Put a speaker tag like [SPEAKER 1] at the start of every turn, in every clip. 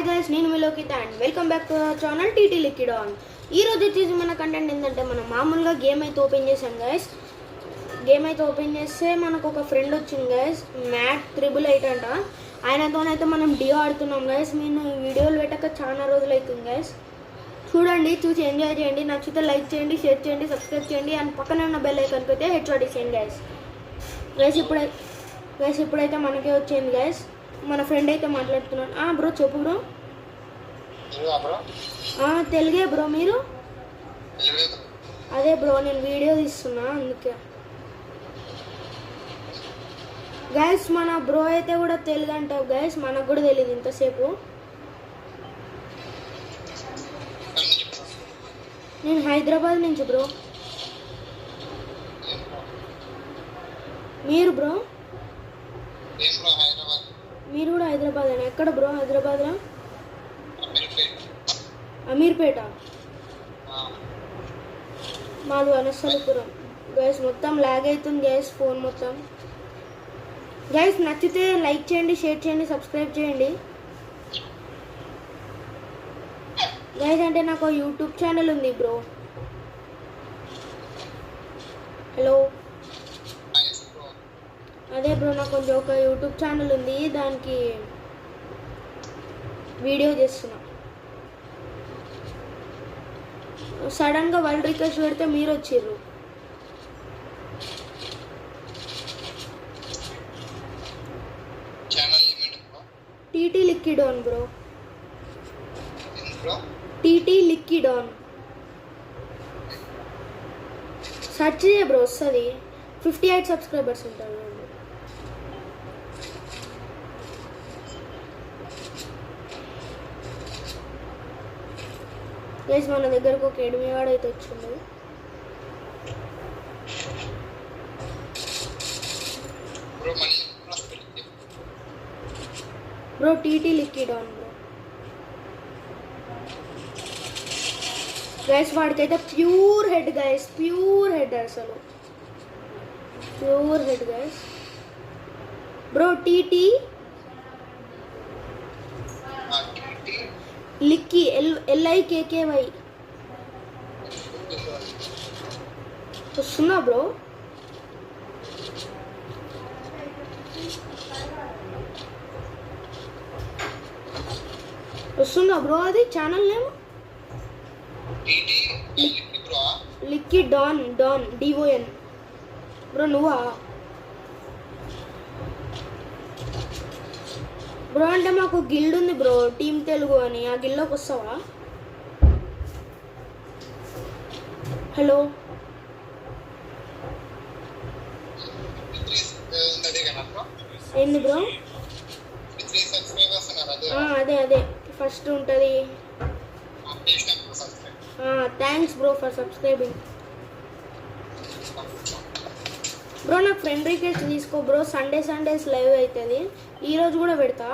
[SPEAKER 1] Hi guys, నేను మీ Lokitha and welcome back to our channel TT liquid on. ఈ రోజు వచ్చేసి మన కంటెంట్ ఏంటంటే మనం మామూలుగా గేమ్ అయితే ఓపెన్ చేసాం గైస్. గేమ్ అయితే ఓపెన్ చేస్తే మనకు ఒక ఫ్రెండ్ వచ్చింది గైస్, మ్యాట్ 888 అంట. ఆయనతోనైతే మనం డియో ఆడుతున్నాం గైస్. నేను ఈ వీడియోలు పెట్టక చాలా రోజులు అవుతుంది గైస్. చూడండి, చూసి ఎంజాయ్ చేయండి. నచ్చితే లైక్ చేయండి, షేర్ చేయండి, సబ్స్క్రైబ్ చేయండి అండ్ పక్కనే ఉన్న బెల్ ఐకాన్ అయితే హెడ్ షాట్ ఇచ్చేయండి గైస్. ఇప్పుడైతే మనకే వచ్చింది గైస్. మన ఫ్రెండ్ అయితే మాట్లాడుతున్నాడు. బ్రో చెప్పు బ్రో. తెలుగే బ్రో. మీరు? అదే బ్రో, నేను వీడియో తీస్తున్నా అందుకే గైస్. మన బ్రో అయితే కూడా తెలుగు అంటావు గైస్, మనకు కూడా తెలియదు ఇంతసేపు. నేను హైదరాబాద్ నుంచి బ్రో. మీరు బ్రో? మీరు కూడా హైదరాబాద్ అయినా? ఎక్కడ బ్రో హైదరాబాద్లో? అమీర్పేట. మాది వనస్థలిపురం గైస్. మొత్తం లాగ్ అవుతుంది గైస్ ఫోన్ మొత్తం. గైస్ నచ్చితే లైక్ చేయండి, షేర్ చేయండి, సబ్స్క్రైబ్ చేయండి గైస్. అంటే నాకు యూట్యూబ్ ఛానల్ ఉంది బ్రో. హలో. అదే బ్రో, నాకు కొంచెం ఒక యూట్యూబ్ ఛానల్ ఉంది, దానికి వీడియో చేస్తున్నా. సడన్గా వరల్డ్ రిక్వెస్ట్ పెడితే మీరు వచ్చిర్రు. TT liquid on bro. TT liquid on search చేయ బ్రో, వస్తుంది. 58 సబ్స్క్రైబర్స్ ఉంటారు. గైస్ మన దగ్గరకు ఒక ఎనిమివాడు అయితే వచ్చిండు bro. TT liquid on bro. Guys వాడికైతే pure head guys, pure head, అసలు pure head guys. Bro TT Likky LIKKY వస్తున్నా బ్రో. వస్తుందా బ్రో? అది channel name Likky Don DON bro. నువ్వా బ్రో? అంటే మాకు గిల్డ్ ఉంది బ్రో, టీమ్ తెలుగు అని. ఆ గిల్డ్లోకి వస్తావా? హలో. ఏంది బ్రో? అదే ఫస్ట్ ఉంటుంది. Thanks bro for subscribing bro. నాకు ఫ్రెండ్ రిక్వెస్ట్ తీసుకో బ్రో. సండేస్ లైవ్ అవుతుంది. ఈరోజు కూడా పెడతా.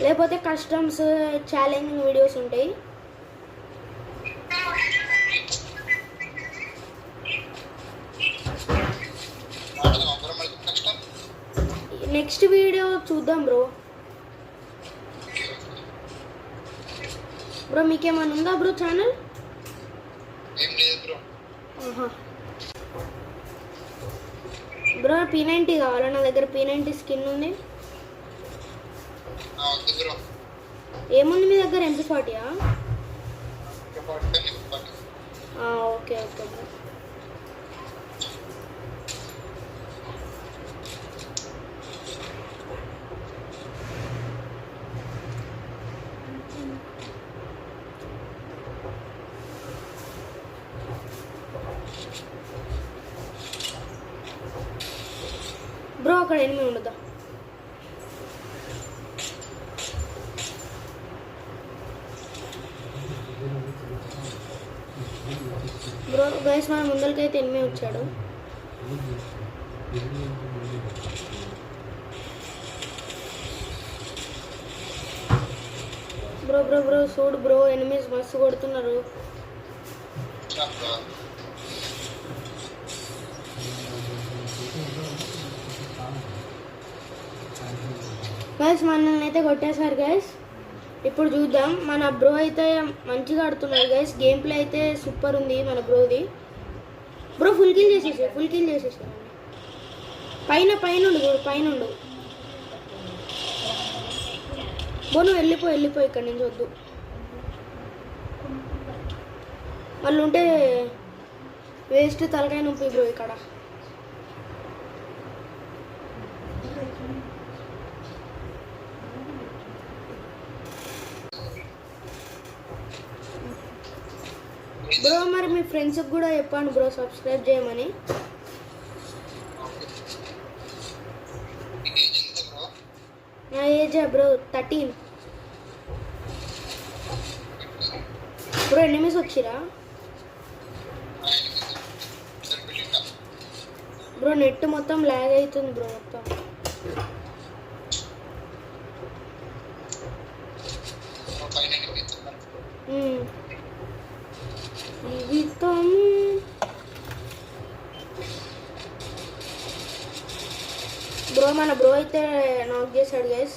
[SPEAKER 1] లేకపోతే కస్టమ్స్ ఛాలెంజింగ్ వీడియోస్ ఉంటాయి. నెక్స్ట్ వీడియో చూద్దాం బ్రో. బ్రో మీకేమైనా ఉందా బ్రో ఛానల్? బ్రో P90 కావాలా? నా దగ్గర P90 స్కిన్ ఉంది. ఏముంది మీ దగ్గర? MP40? Okay bro. బ్రో అక్కడ ఎనిమిది ఉండదా బ్రో? గైస్ మన ముందరికైతే ఎనిమిది వచ్చాడు. బ్రో చూడు బ్రో, ఎనిమిది మస్తు కొడుతున్నారు. గైస్ మనల్ని అయితే కొట్టేశారు గైస్. ఇప్పుడు చూద్దాం. మన బ్రో అయితే మంచిగా ఆడుతున్నాడు గైస్. గేమ్ ప్లే అయితే సూపర్ ఉంది మన బ్రోది. బ్రో ఫుల్ కిల్ చేసేసి పైన ఉండు. బ్రో నువ్వు వెళ్ళిపో ఇక్కడి నుంచి వద్దు. వాళ్ళు ఉంటే వేస్ట్ తలకాయ నొప్పి బ్రో ఇక్కడ. బ్రో మరి మీ ఫ్రెండ్స్కి కూడా చెప్పండి బ్రో సబ్స్క్రైబ్ చేయమని. నా ఏజ్ బ్రో 13. బ్రో ఎనిమిస్ వచ్చిరా బ్రో? నెట్ మొత్తం ల్యాగ్ అవుతుంది బ్రో మొత్తం. బ్రో మన బ్రో అయితే నాక్ చేశాడు గైస్.